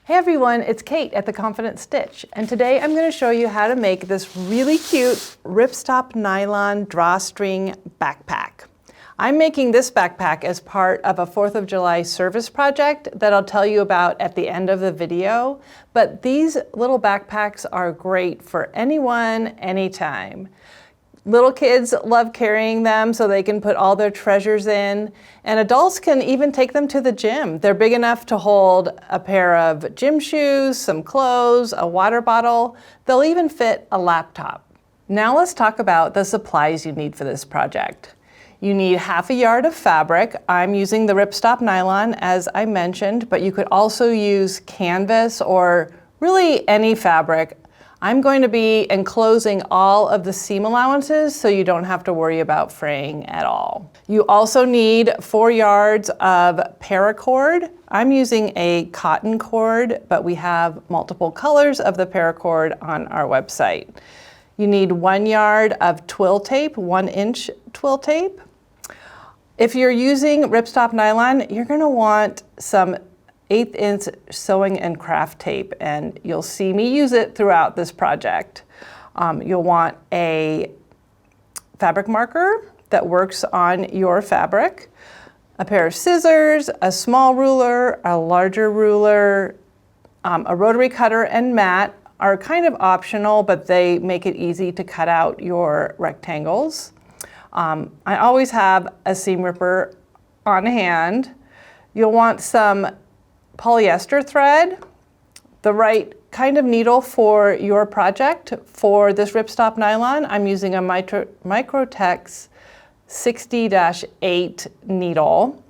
Hey everyone, it's Kate at The Confident Stitch, and today I'm going to show you how to make this really cute ripstop nylon drawstring backpack. I'm making this backpack as part of a 4th of July service project that I'll tell you about at the end of the video, but these little backpacks are great for anyone, anytime. Little kids love carrying them so they can put all their treasures in, and adults can even take them to the gym. They're big enough to hold a pair of gym shoes, some clothes, a water bottle. They'll even fit a laptop. Now let's talk about the supplies you need for this project. You need half a yard of fabric. I'm using the ripstop nylon as I mentioned, but you could also use canvas or really any fabric. I'm going to be enclosing all of the seam allowances so you don't have to worry about fraying at all. You also need 4 yards of paracord. I'm using a cotton cord, but we have multiple colors of the paracord on our website. You need 1 yard of twill tape, 1-inch twill tape. If you're using ripstop nylon, you're going to want some 1/8" sewing and craft tape, and you'll see me use it throughout this project. You'll want a fabric marker that works on your fabric, a pair of scissors, a small ruler, a larger ruler, a rotary cutter and mat are kind of optional, but they make it easy to cut out your rectangles. I always have a seam ripper on hand. You'll want some polyester thread, the right kind of needle for your project. For this ripstop nylon, I'm using a Microtex 60-8 needle.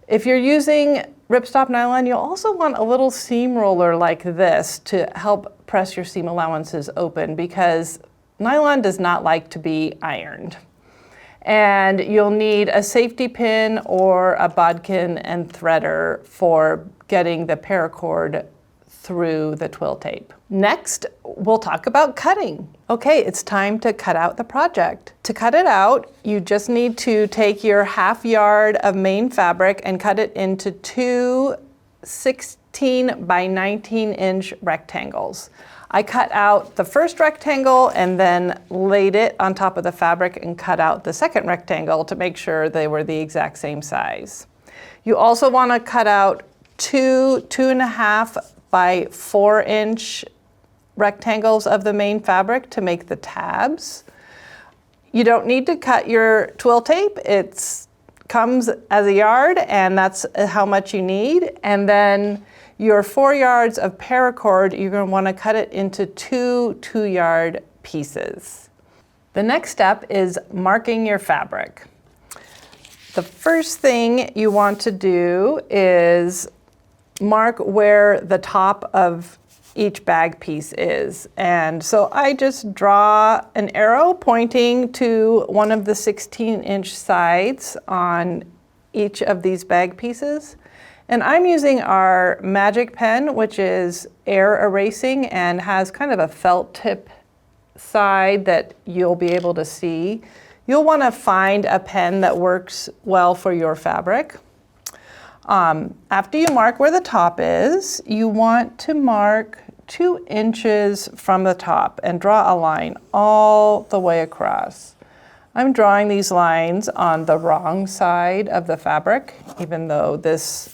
If you're using ripstop nylon, you'll also want a little seam roller like this to help press your seam allowances open because nylon does not like to be ironed. And you'll need a safety pin or a bodkin and threader for getting the paracord through the twill tape. Next, we'll talk about cutting. Okay, it's time to cut out the project. To cut it out, you just need to take your half yard of main fabric and cut it into 2 16 by 19-inch rectangles. I cut out the first rectangle and then laid it on top of the fabric and cut out the second rectangle to make sure they were the exact same size. You also want to cut out 2 2.5 by 4-inch rectangles of the main fabric to make the tabs. You don't need to cut your twill tape. It comes as a yard and that's how much you need. And then your 4 yards of paracord, you're going to want to cut it into 2 2-yard pieces. The next step is marking your fabric. The first thing you want to do is mark where the top of each bag piece is. And so I just draw an arrow pointing to one of the 16-inch sides on each of these bag pieces. And I'm using our magic pen, which is air erasing and has kind of a felt tip side that you'll be able to see. You'll want to find a pen that works well for your fabric. After you mark where the top is, you want to mark 2 inches from the top and draw a line all the way across. I'm drawing these lines on the wrong side of the fabric, even though this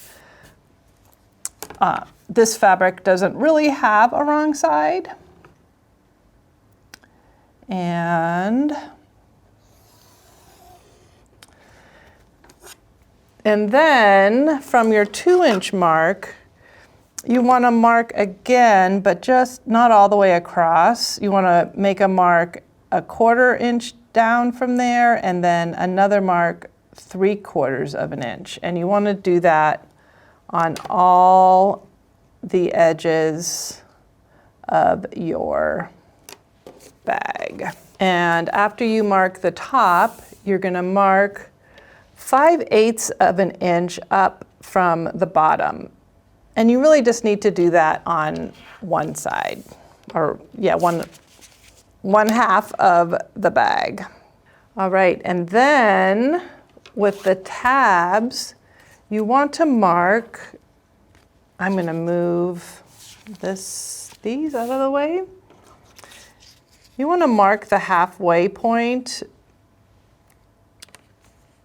fabric doesn't really have a wrong side. And then from your 2-inch mark, you want to mark again, but just not all the way across. You want to make a mark 1/4 inch down from there, and then another mark 3/4 of an inch. And you want to do that on all the edges of your bag. And after you mark the top, you're going to mark 5/8 of an inch up from the bottom. And you really just need to do that on one side, or yeah, one half of the bag. All right, and then with the tabs, you want to mark I'm gonna move these out of the way. You wanna mark the halfway point.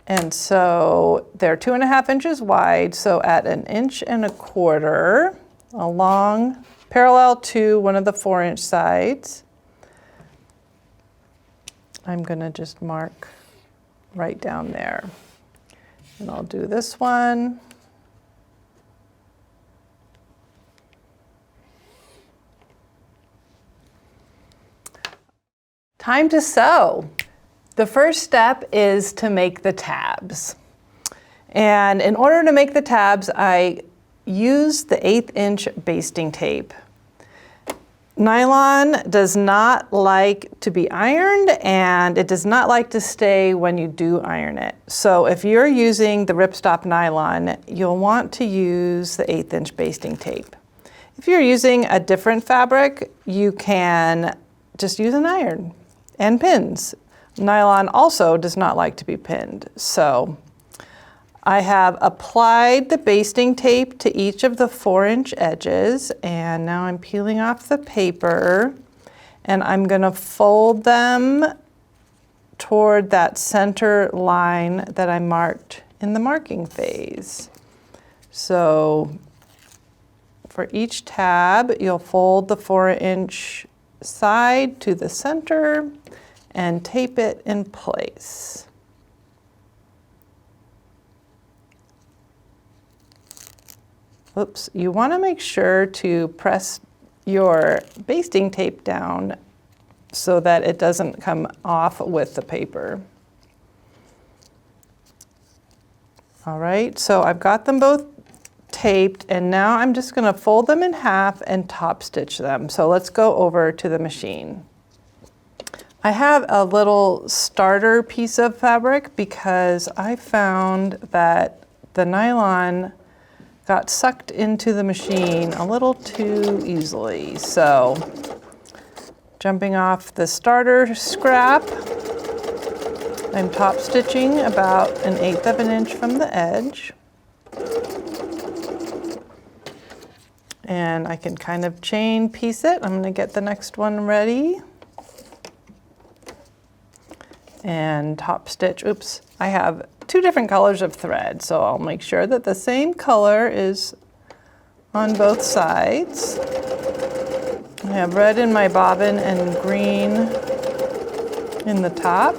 And so they're 2.5 inches wide, so at 1.25 inches along, parallel to one of the 4-inch sides, I'm gonna just mark right down there. And I'll do this one. Time to sew. The first step is to make the tabs. And in order to make the tabs, I use the 1/8 inch basting tape. Nylon does not like to be ironed, and it does not like to stay when you do iron it. So if you're using the ripstop nylon, you'll want to use the 1/8 inch basting tape. If you're using a different fabric, you can just use an iron and pins. Nylon also does not like to be pinned. So I have applied the basting tape to each of the 4-inch edges, and now I'm peeling off the paper, and I'm gonna fold them toward that center line that I marked in the marking phase. So for each tab, you'll fold the 4-inch side to the center and tape it in place. Oops, you want to make sure to press your basting tape down so that it doesn't come off with the paper. All right, so I've got them both taped, and now I'm just going to fold them in half and top stitch them. So let's go over to the machine. I have a little starter piece of fabric because I found that the nylon got sucked into the machine a little too easily. So jumping off the starter scrap, I'm top stitching about 1/8 of an inch from the edge. And I can kind of chain piece it. I'm gonna get the next one ready. And top stitch, oops, I have 2 different colors of thread, so I'll make sure that the same color is on both sides. I have red in my bobbin and green in the top.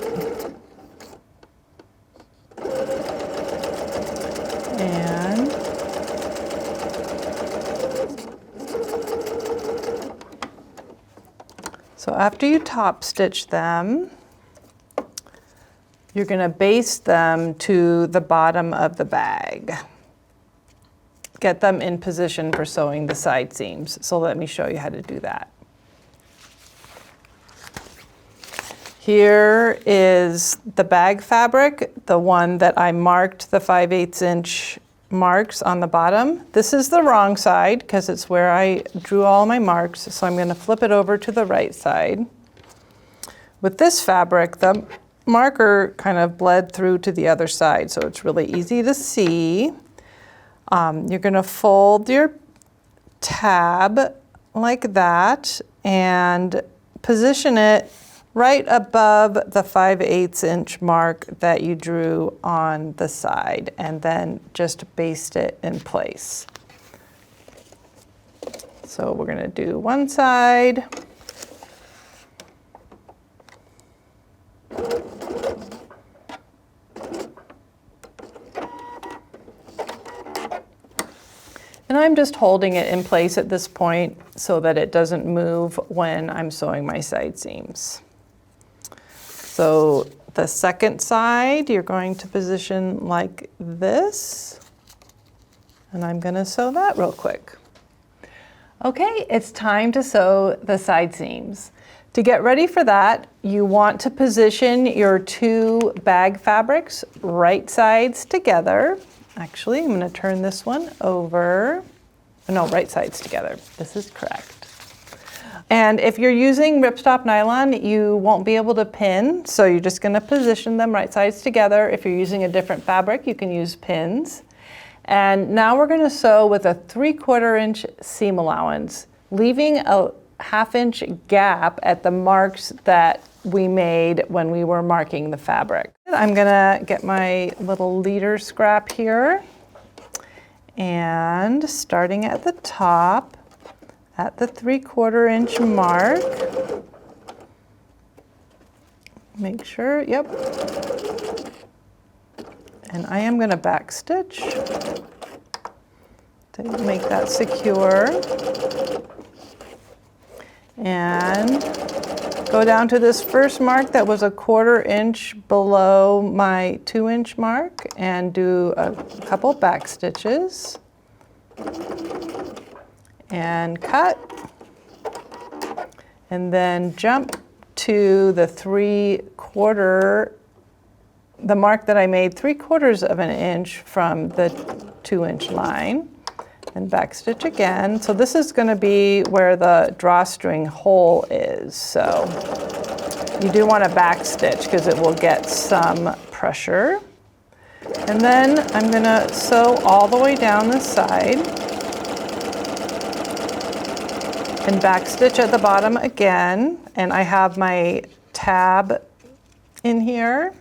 And so after you top stitch them, you're going to baste them to the bottom of the bag. Get them in position for sewing the side seams. So let me show you how to do that. Here is the bag fabric, the one that I marked the 5/8 inch marks on the bottom. This is the wrong side because it's where I drew all my marks. So I'm going to flip it over to the right side. With this fabric, the marker kind of bled through to the other side, so it's really easy to see. You're going to fold your tab like that and position it right above the 5/8 inch mark that you drew on the side, and then just baste it in place. So we're going to do one side. And I'm just holding it in place at this point so that it doesn't move when I'm sewing my side seams. So the second side, you're going to position like this. And I'm going to sew that real quick. Okay, it's time to sew the side seams. To get ready for that, you want to position your 2 bag fabrics right sides together. Actually, I'm going to turn this one over. No, right sides together. This is correct. And if you're using ripstop nylon, you won't be able to pin, so you're just going to position them right sides together. If you're using a different fabric, you can use pins. And now we're gonna sew with a 3/4 inch seam allowance, leaving a 1/2 inch gap at the marks that we made when we were marking the fabric. I'm gonna get my little leader scrap here, and starting at the top, at the 3/4 inch mark, make sure, yep. And I am gonna back stitch to make that secure. And go down to this first mark that was a 1/4 inch below my 2 inch mark and do a couple back stitches and cut, and then jump to the the mark that I made 3/4 of an inch from the 2 inch line, and back stitch again. So this is going to be where the drawstring hole is. So you do want to back stitch because it will get some pressure. And then I'm going to sew all the way down the side and back stitch at the bottom again. And I have my tab in here.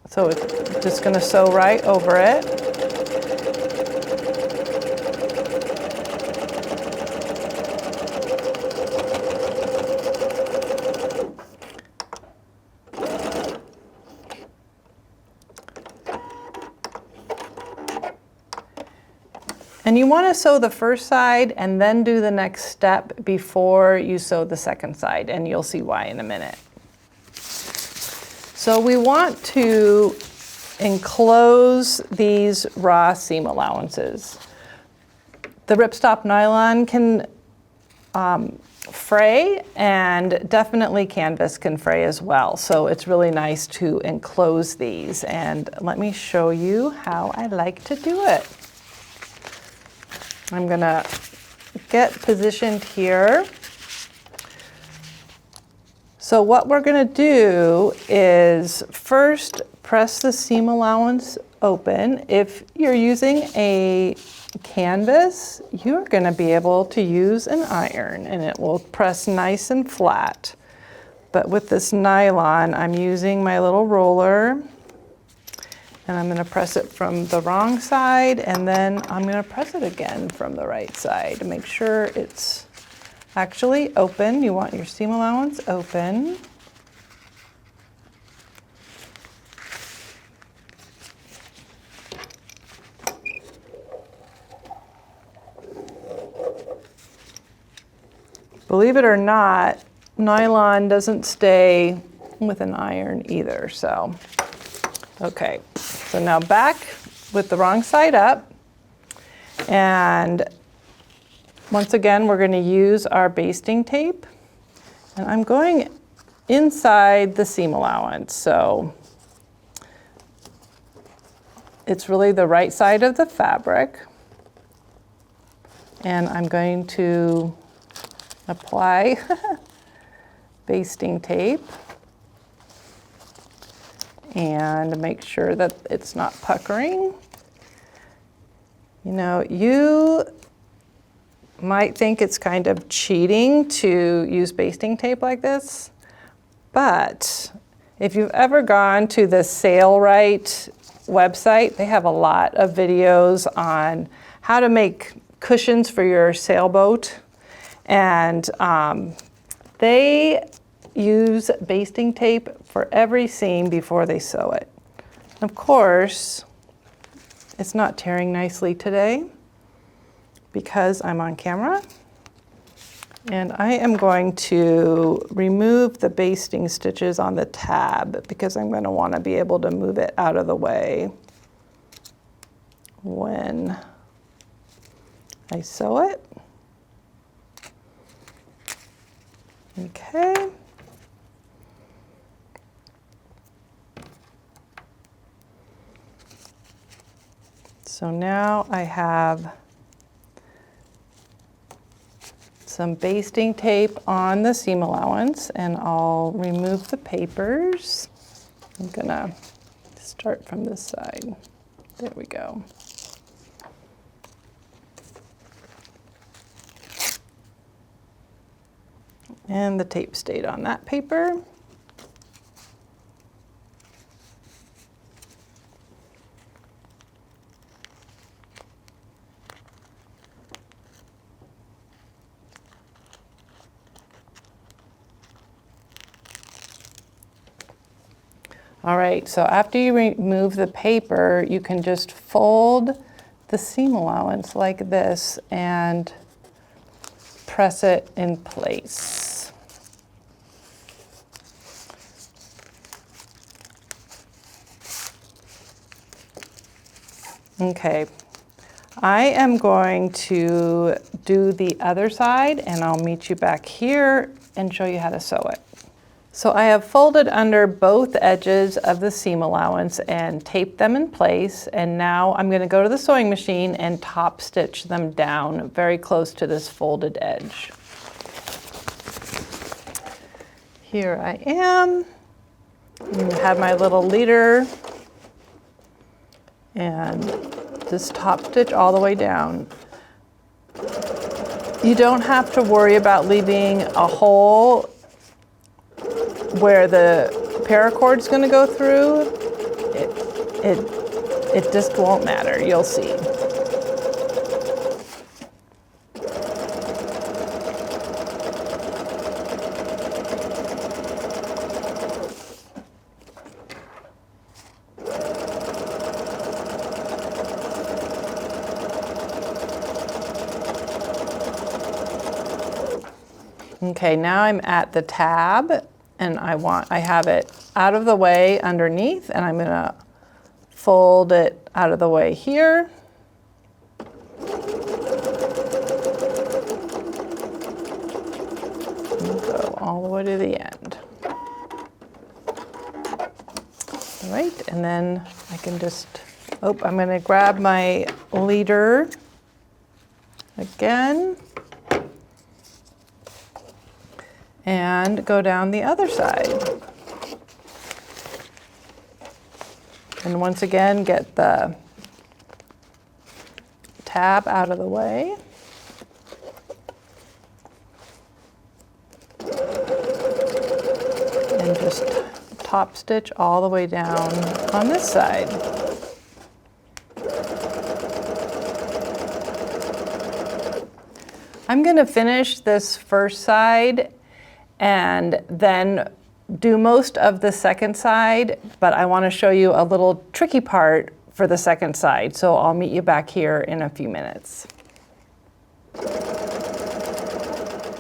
So it's just going to sew right over it. And you want to sew the first side and then do the next step before you sew the second side, and you'll see why in a minute. So we want to enclose these raw seam allowances. The ripstop nylon can fray, and definitely canvas can fray as well. So it's really nice to enclose these, and let me show you how I like to do it. I'm gonna get positioned here. So what we're gonna do is first press the seam allowance open. If you're using a canvas, you're gonna be able to use an iron and it will press nice and flat. But with this nylon, I'm using my little roller, and I'm going to press it from the wrong side, and then I'm going to press it again from the right side to make sure it's actually open. You want your seam allowance open. Believe it or not, nylon doesn't stay with an iron either, so. Okay, so now back with the wrong side up, and once again we're going to use our basting tape, and I'm going inside the seam allowance, so it's really the right side of the fabric, and I'm going to apply basting tape and make sure that it's not puckering. You know, you might think it's kind of cheating to use basting tape like this, but if you've ever gone to the Sailrite website, they have a lot of videos on how to make cushions for your sailboat, and they use basting tape for every seam before they sew it. Of course, it's not tearing nicely today because I'm on camera, and I am going to remove the basting stitches on the tab because I'm going to want to be able to move it out of the way when I sew it. Okay. So now I have some basting tape on the seam allowance, and I'll remove the papers. I'm gonna start from this side. There we go. And the tape stayed on that paper. All right, so after you remove the paper, you can just fold the seam allowance like this and press it in place. Okay, I am going to do the other side and I'll meet you back here and show you how to sew it. So I have folded under both edges of the seam allowance and taped them in place, and now I'm going to go to the sewing machine and top stitch them down very close to this folded edge. Here I am. I have my little leader and just top stitch all the way down. You don't have to worry about leaving a hole where the paracord is going to go through. It just won't matter, you'll see. Okay, now I'm at the tab and I have it out of the way underneath, and I'm gonna fold it out of the way here. And go all the way to the end. All right, and then I can just, I'm gonna grab my leader again and go down the other side. And once again, get the tab out of the way. And just top stitch all the way down on this side. I'm gonna finish this first side and then do most of the second side, but I want to show you a little tricky part for the second side, so I'll meet you back here in a few minutes.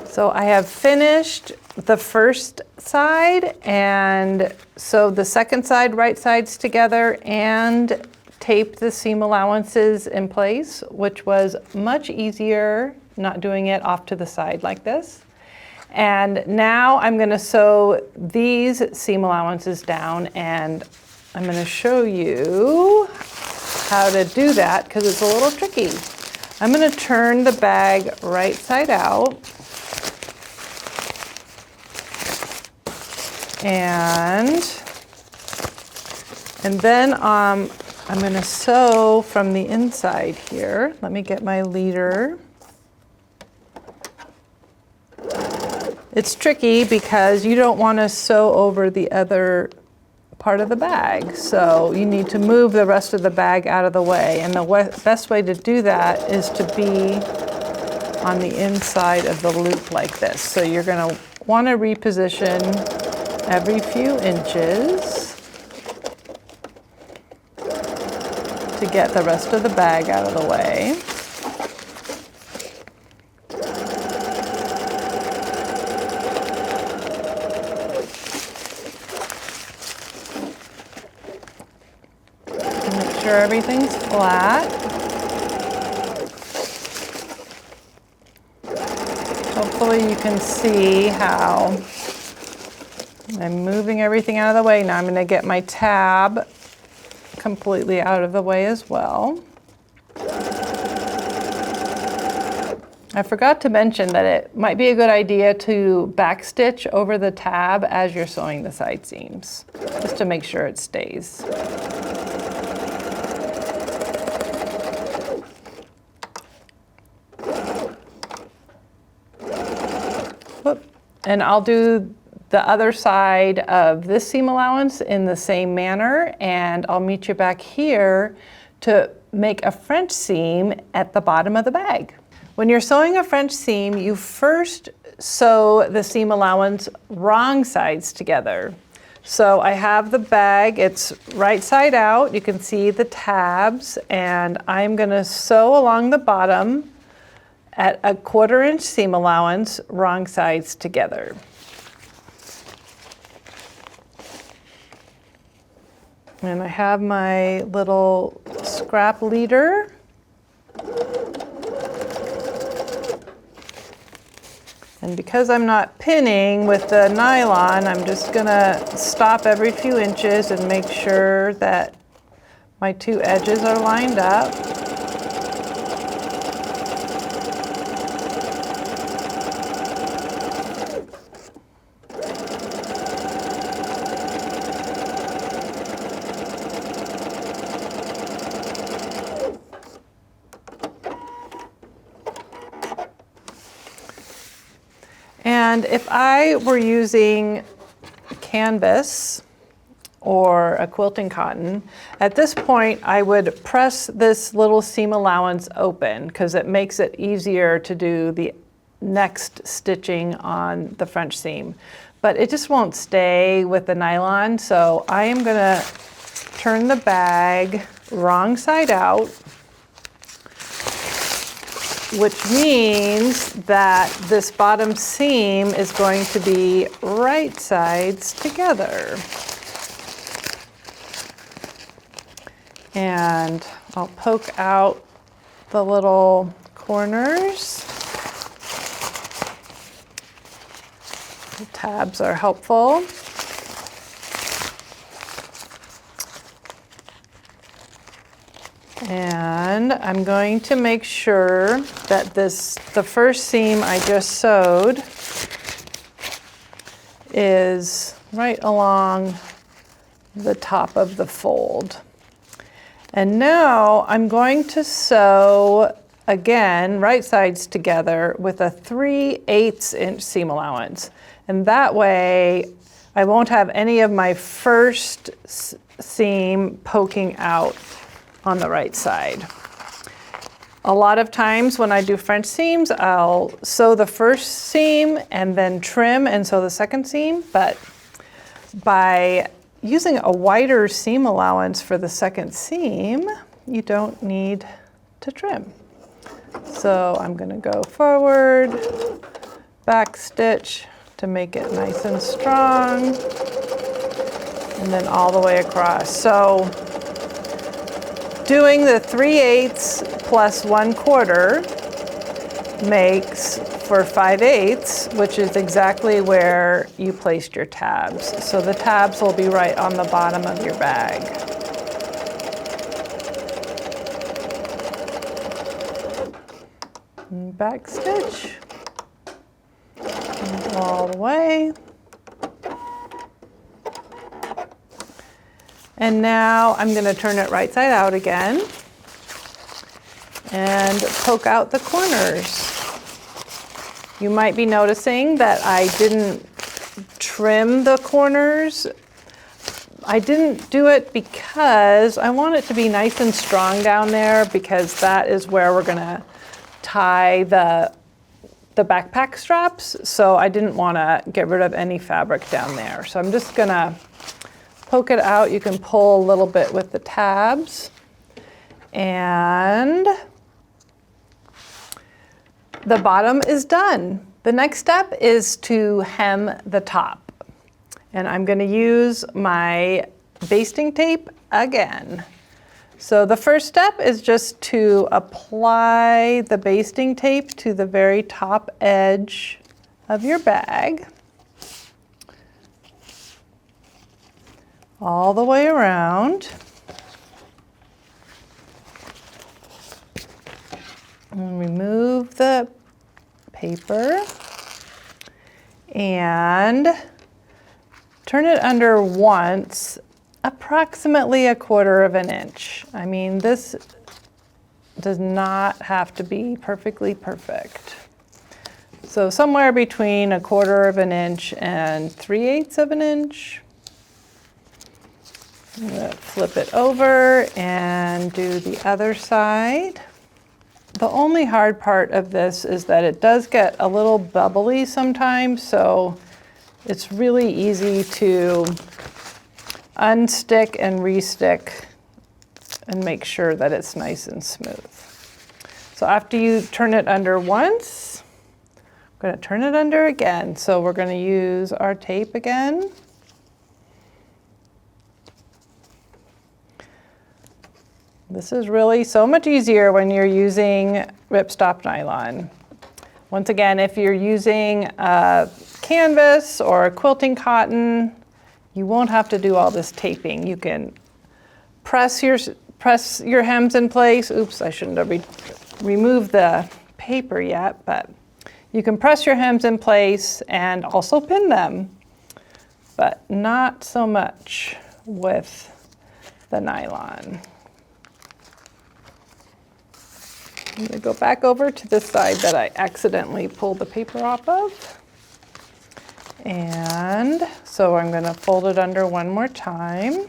So I have finished the first side and sewed the second side, right sides together, and taped the seam allowances in place, which was much easier not doing it off to the side like this. And now I'm going to sew these seam allowances down, and I'm going to show you how to do that because it's a little tricky. I'm going to turn the bag right side out, and then I'm going to sew from the inside here. Let me get my leader. It's tricky because you don't want to sew over the other part of the bag, so you need to move the rest of the bag out of the way, and the best way to do that is to be on the inside of the loop like this. So you're going to want to reposition every few inches to get the rest of the bag out of the way. Make sure everything's flat. Hopefully you can see how I'm moving everything out of the way. Now I'm going to get my tab completely out of the way as well. I forgot to mention that it might be a good idea to backstitch over the tab as you're sewing the side seams, just to make sure it stays. Whoop. And I'll do the other side of this seam allowance in the same manner, and I'll meet you back here to make a French seam at the bottom of the bag. When you're sewing a French seam, you first sew the seam allowance wrong sides together. So I have the bag, it's right side out, you can see the tabs, and I'm gonna sew along the bottom at a 1/4 inch seam allowance, wrong sides together. And I have my little scrap leader. And because I'm not pinning with the nylon, I'm just gonna stop every few inches and make sure that my two edges are lined up. And if I were using canvas or a quilting cotton, at this point I would press this little seam allowance open because it makes it easier to do the next stitching on the French seam. But it just won't stay with the nylon, so I am gonna turn the bag wrong side out, which means that this bottom seam is going to be right sides together. And I'll poke out the little corners. The tabs are helpful. And I'm going to make sure that the first seam I just sewed is right along the top of the fold. And now I'm going to sew again, right sides together with a 3/8 inch seam allowance. And that way I won't have any of my first seam poking out on the right side. A lot of times when I do French seams, I'll sew the first seam and then trim and sew the second seam, but by using a wider seam allowance for the second seam, you don't need to trim. So I'm gonna go forward, back stitch to make it nice and strong, and then all the way across. So doing the 3/8 plus 1/4 makes for 5/8, which is exactly where you placed your tabs. So the tabs will be right on the bottom of your bag. And back stitch, and go all the way. And now I'm going to turn it right side out again and poke out the corners. You might be noticing that I didn't trim the corners. I didn't do it because I want it to be nice and strong down there, because that is where we're going to tie the backpack straps. So I didn't want to get rid of any fabric down there. So I'm just going to poke it out. You can pull a little bit with the tabs. And the bottom is done. The next step is to hem the top. And I'm going to use my basting tape again. So the first step is just to apply the basting tape to the very top edge of your bag, all the way around. And remove the paper and turn it under once, approximately 1/4 inch. I mean, this does not have to be perfectly perfect. So somewhere between 1/4 of an inch and 3/8 of an inch. I'm going to flip it over and do the other side. The only hard part of this is that it does get a little bubbly sometimes, so it's really easy to unstick and restick and make sure that it's nice and smooth. So after you turn it under once, I'm going to turn it under again. So we're going to use our tape again. This is really so much easier when you're using ripstop nylon. Once again, if you're using canvas or quilting cotton, you won't have to do all this taping. You can press your hems in place. Oops, I shouldn't have removed the paper yet, but you can press your hems in place and also pin them, but not so much with the nylon. I'm going to go back over to the side that I accidentally pulled the paper off of. And so I'm going to fold it under one more time.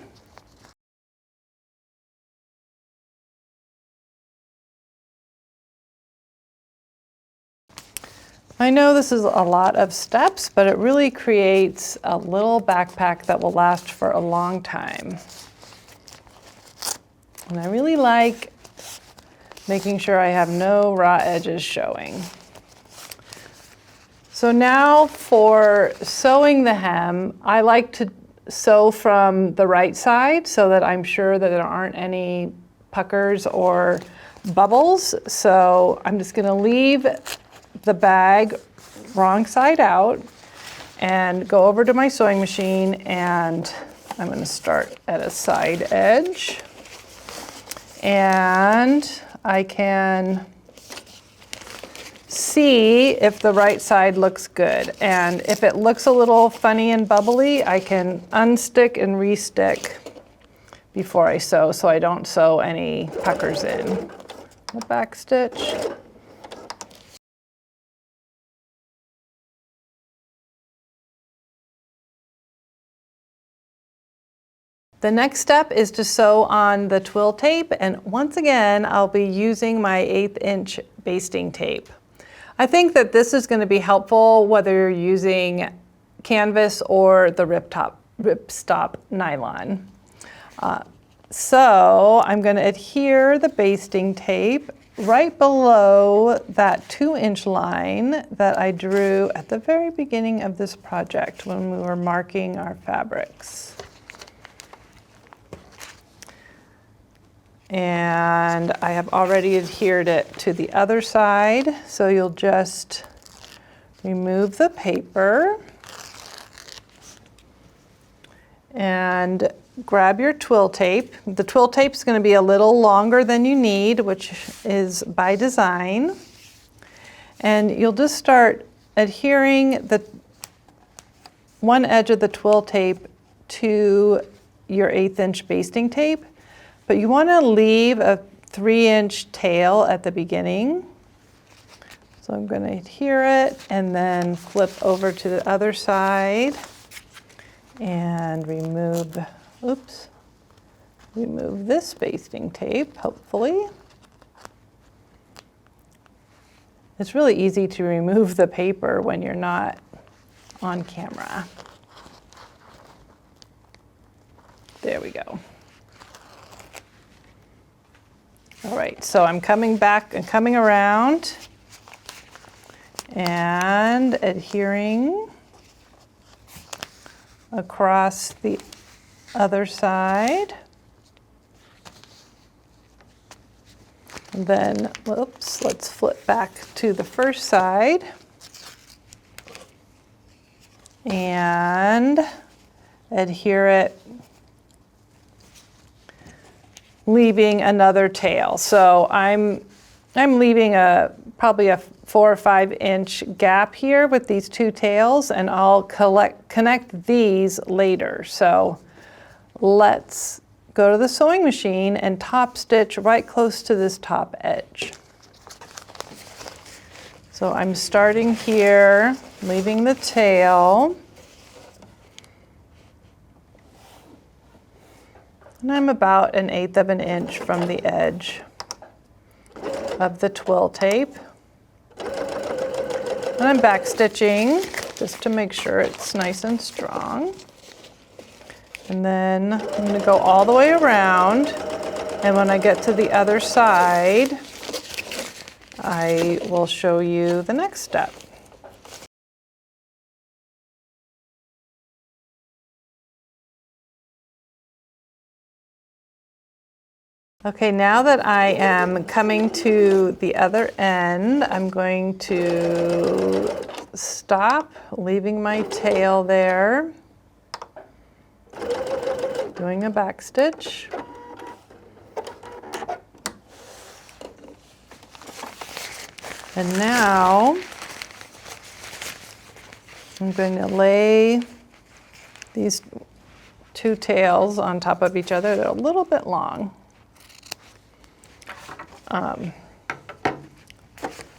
I know this is a lot of steps, but it really creates a little backpack that will last for a long time. And I really like making sure I have no raw edges showing. So now for sewing the hem, I like to sew from the right side so that I'm sure that there aren't any puckers or bubbles. So I'm just gonna leave the bag wrong side out and go over to my sewing machine, and I'm gonna start at a side edge. And I can see if the right side looks good. And if it looks a little funny and bubbly, I can unstick and restick before I sew so I don't sew any puckers in. The back stitch. The next step is to sew on the twill tape, and once again I'll be using my 1/8 inch basting tape. I think that this is going to be helpful whether you're using canvas or the ripstop nylon. So I'm going to adhere the basting tape right below that 2-inch line that I drew at the very beginning of this project when we were marking our fabrics. And I have already adhered it to the other side, so you'll just remove the paper and grab your twill tape. The twill tape is going to be a little longer than you need, which is by design. And you'll just start adhering the one edge of the twill tape to your 1/8 inch basting tape. But you want to leave a 3-inch tail at the beginning. So I'm going to adhere it and then flip over to the other side and remove this basting tape, hopefully. It's really easy to remove the paper when you're not on camera. There we go. All right, so I'm coming back and coming around and adhering across the other side. And then, whoops, let's flip back to the first side and adhere it, leaving another tail. So I'm leaving probably a 4 or 5 inch gap here with these two tails, and I'll connect these later. So let's go to the sewing machine and top stitch right close to this top edge. So I'm starting here, leaving the tail. And I'm about 1/8 of an inch from the edge of the twill tape. And I'm back stitching just to make sure it's nice and strong. And then I'm going to go all the way around. And when I get to the other side, I will show you the next step. Okay, now that I am coming to the other end, I'm going to stop, leaving my tail there, doing a back stitch. And now I'm going to lay these two tails on top of each other. They're a little bit long.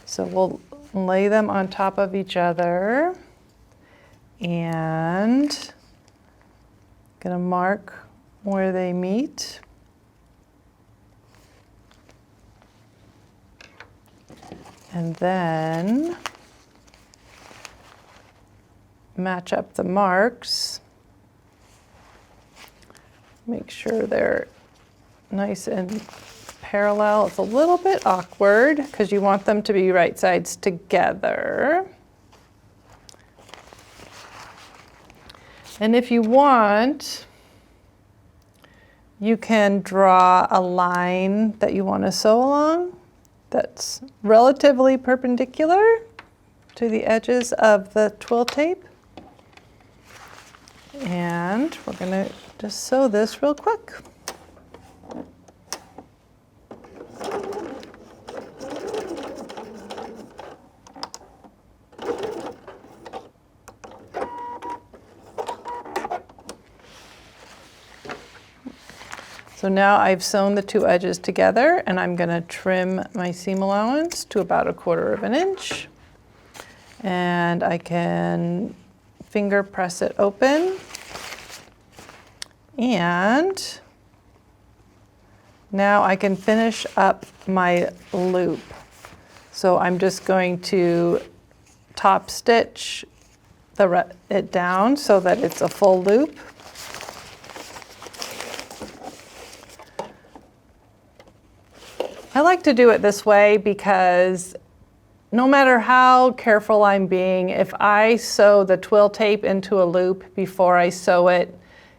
So we'll lay them on top of each other and gonna mark where they meet. And then match up the marks. Make sure they're nice and parallel. It's a little bit awkward because you want them to be right sides together. And if you want, you can draw a line that you want to sew along that's relatively perpendicular to the edges of the twill tape. And we're going to just sew this real quick. So now I've sewn the two edges together, and I'm going to trim my seam allowance to about 1/4 of an inch. And I can finger press it open. And now I can finish up my loop. So I'm just going to top stitch it down so that it's a full loop. I like to do it this way because no matter how careful I'm being, if I sew the twill tape into a loop before I sew it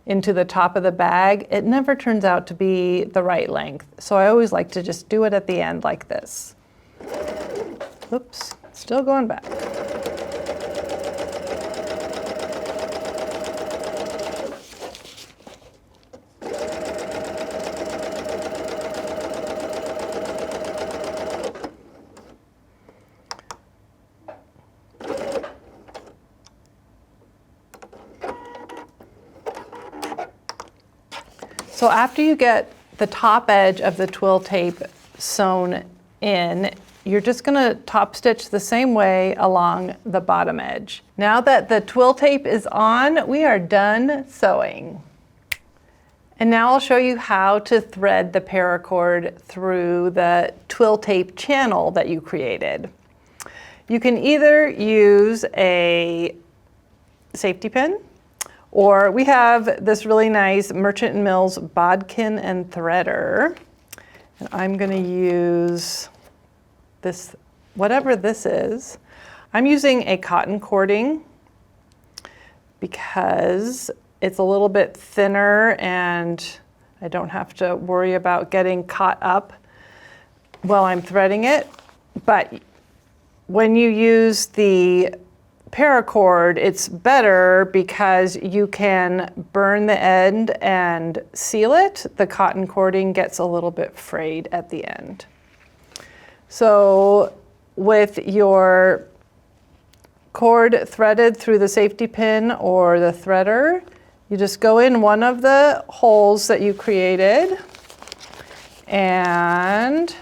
into the top of the bag, it never turns out to be the right length. So I always like to just do it at the end like this. Oops, still going back. So after you get the top edge of the twill tape sewn in, you're just gonna top stitch the same way along the bottom edge. Now that the twill tape is on, we are done sewing. And now I'll show you how to thread the paracord through the twill tape channel that you created. You can either use a safety pin, or we have this really nice Merchant & Mills bodkin and threader. And I'm going to use this, whatever this is. I'm using a cotton cording because it's a little bit thinner and I don't have to worry about getting caught up while I'm threading it. But when you use the paracord, it's better because you can burn the end and seal it. The cotton cording gets a little bit frayed at the end. So with your cord threaded through the safety pin or the threader, you just go in one of the holes that you created and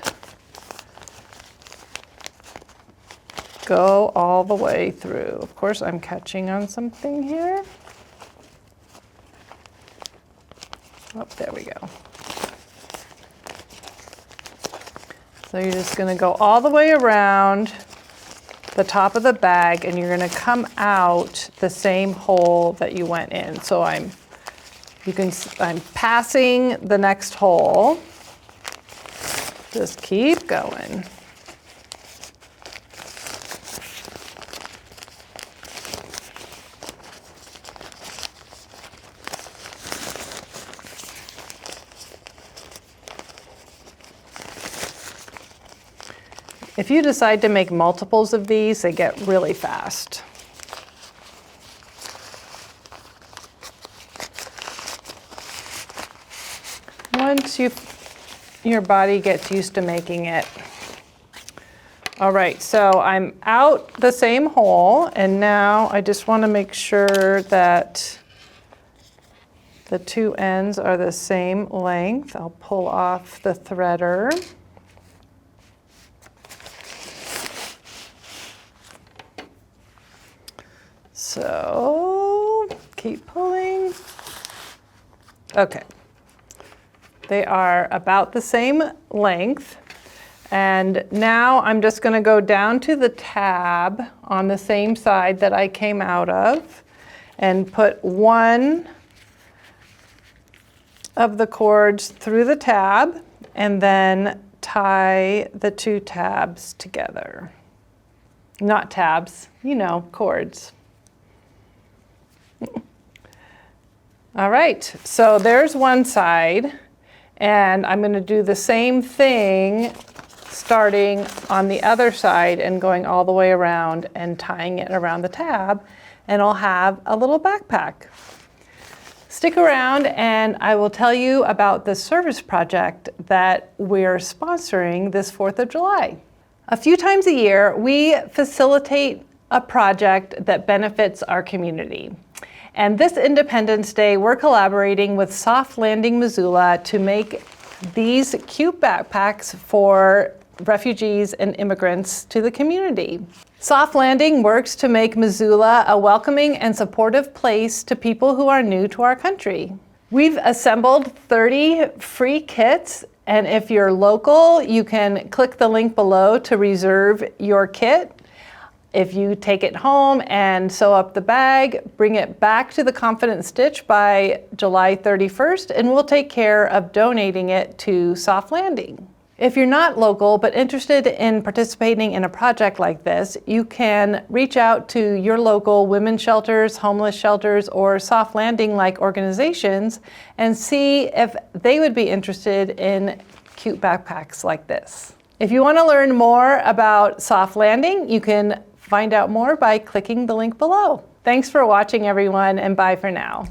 go all the way through. Of course, I'm catching on something here. Oh, there we go. So you're just going to go all the way around the top of the bag, and you're going to come out the same hole that you went in. So I'm passing the next hole. Just keep going. If you decide to make multiples of these, they get really fast. Once your body gets used to making it. All right, so I'm out the same hole, and now I just want to make sure that the two ends are the same length. I'll pull off the threader. So keep pulling. Okay. They are about the same length. And now I'm just going to go down to the tab on the same side that I came out of and put one of the cords through the tab and then tie the two tabs together. Not tabs, you know, cords. All right, so there's one side, and I'm going to do the same thing starting on the other side and going all the way around and tying it around the tab, and I'll have a little backpack. Stick around and I will tell you about the service project that we're sponsoring this 4th of July. A few times a year, we facilitate a project that benefits our community. And this Independence Day, we're collaborating with Soft Landing Missoula to make these cute backpacks for refugees and immigrants to the community. Soft Landing works to make Missoula a welcoming and supportive place to people who are new to our country. We've assembled 30 free kits, and if you're local, you can click the link below to reserve your kit. If you take it home and sew up the bag, bring it back to the Confident Stitch by July 31st, and we'll take care of donating it to Soft Landing. If you're not local but interested in participating in a project like this, you can reach out to your local women's shelters, homeless shelters, or Soft Landing-like organizations and see if they would be interested in cute backpacks like this. If you want to learn more about Soft Landing, you can find out more by clicking the link below. Thanks for watching, everyone, and bye for now.